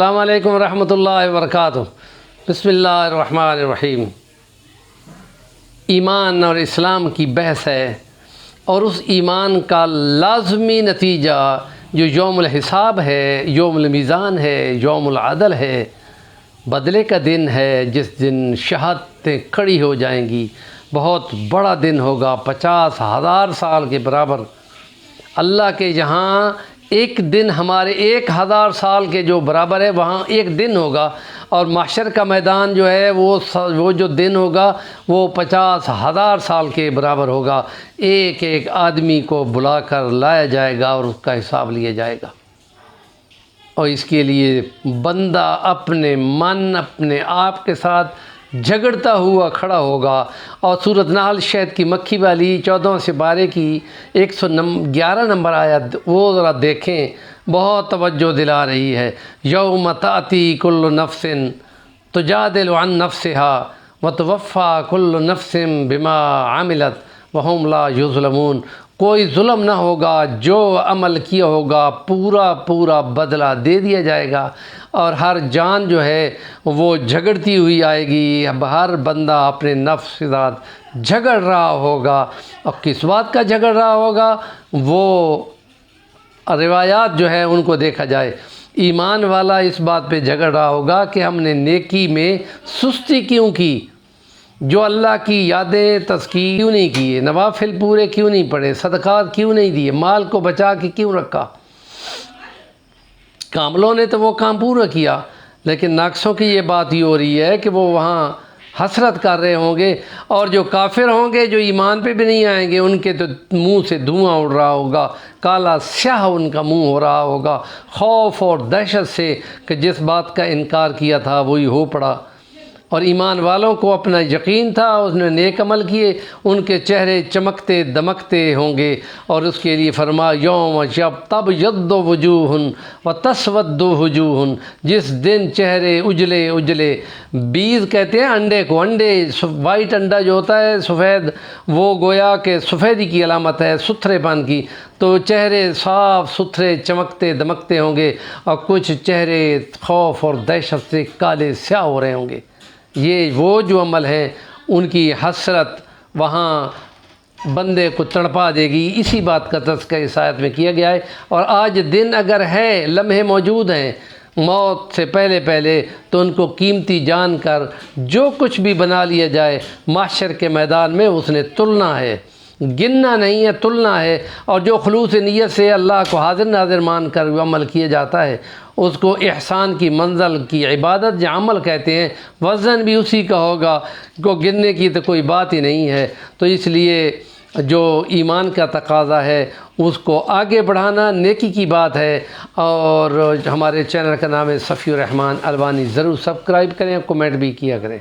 السلام علیکم ورحمۃ اللہ وبرکاتہ۔ بسم اللہ الرحمن الرحیم۔ ایمان اور اسلام کی بحث ہے، اور اس ایمان کا لازمی نتیجہ جو یوم الحساب ہے، یوم المیزان ہے، یوم العدل ہے، بدلے کا دن ہے، جس دن شہادتیں کھڑی ہو جائیں گی۔ بہت بڑا دن ہوگا، 50,000 سال کے برابر۔ اللہ کے یہاں ایک دن ہمارے 1,000 سال کے جو برابر ہے، وہاں ایک دن ہوگا، اور محشر کا میدان جو ہے وہ جو دن ہوگا وہ 50,000 سال کے برابر ہوگا۔ ایک ایک آدمی کو بلا کر لایا جائے گا اور اس کا حساب لیا جائے گا، اور اس کے لیے بندہ اپنے من اپنے آپ کے ساتھ جھگڑتا ہوا کھڑا ہوگا۔ اور سورۃ نحل شہد کی مکھی والی 14 سپارے کی 111 نمبر آیت وہ ذرا دیکھیں، بہت توجہ دلا رہی ہے۔ یوم تأتی کل نفس تجادل عن نفسها وتوفی کل نفس بما عملت وهم لا یظلمون۔ کوئی ظلم نہ ہوگا، جو عمل کیا ہوگا پورا بدلہ دے دیا جائے گا، اور ہر جان جو ہے وہ جھگڑتی ہوئی آئے گی۔ اب ہر بندہ اپنے نفس کے ساتھ جھگڑ رہا ہوگا، اور کس بات کا جھگڑ رہا ہوگا وہ روایات جو ہے ان کو دیکھا جائے۔ ایمان والا اس بات پہ جھگڑ رہا ہوگا کہ ہم نے نیکی میں سستی کیوں کی، جو اللہ کی یادیں تذکیر کیوں نہیں کیے، نوافل پورے کیوں نہیں پڑے، صدقات کیوں نہیں دیے، مال کو بچا کے کیوں رکھا۔ کاملوں نے تو وہ کام پورا کیا، لیکن ناقصوں کی یہ بات ہی ہو رہی ہے کہ وہ وہاں حسرت کر رہے ہوں گے، اور جو کافر ہوں گے، جو ایمان پہ بھی نہیں آئیں گے، ان کے تو منہ سے دھواں اڑ رہا ہوگا، کالا سیاہ ان کا منہ ہو رہا ہوگا، خوف اور دہشت سے کہ جس بات کا انکار کیا تھا وہی ہو پڑا۔ اور ایمان والوں کو اپنا یقین تھا، اس نے نیک عمل کیے، ان کے چہرے چمکتے دمکتے ہوں گے۔ اور اس کے لیے فرمایا یوم تبیض وجوہ وتسود وجوہ، جس دن چہرے اجلے بیض کہتے ہیں انڈے کو، وائٹ انڈا جو ہوتا ہے سفید، وہ گویا کہ سفیدی کی علامت ہے، ستھرے پن کی۔ تو چہرے صاف ستھرے چمکتے دمکتے ہوں گے، اور کچھ چہرے خوف اور دہشت سے کالے سیاہ ہو رہے ہوں گے۔ یہ وہ جو عمل ہیں ان کی حسرت وہاں بندے کو تڑپا دے گی۔ اسی بات کا تذکرہ اس آیت میں کیا گیا ہے۔ اور آج دن اگر ہے، لمحے موجود ہیں موت سے پہلے تو ان کو قیمتی جان کر جو کچھ بھی بنا لیا جائے، محشر کے میدان میں اس نے تلنا ہے، گننا نہیں ہے، تلنا ہے۔ اور جو خلوص نیت سے اللہ کو حاضر ناظر مان کر عمل کیا جاتا ہے، اس کو احسان کی منزل کی عبادت یا عمل کہتے ہیں۔ وزن بھی اسی کا ہوگا، کو گننے کی تو کوئی بات ہی نہیں ہے۔ تو اس لیے جو ایمان کا تقاضا ہے اس کو آگے بڑھانا نیکی کی بات ہے۔ اور ہمارے چینل کا نام ہے صفی الرحمن البانی، ضرور سبسکرائب کریں، کمنٹ بھی کیا کریں۔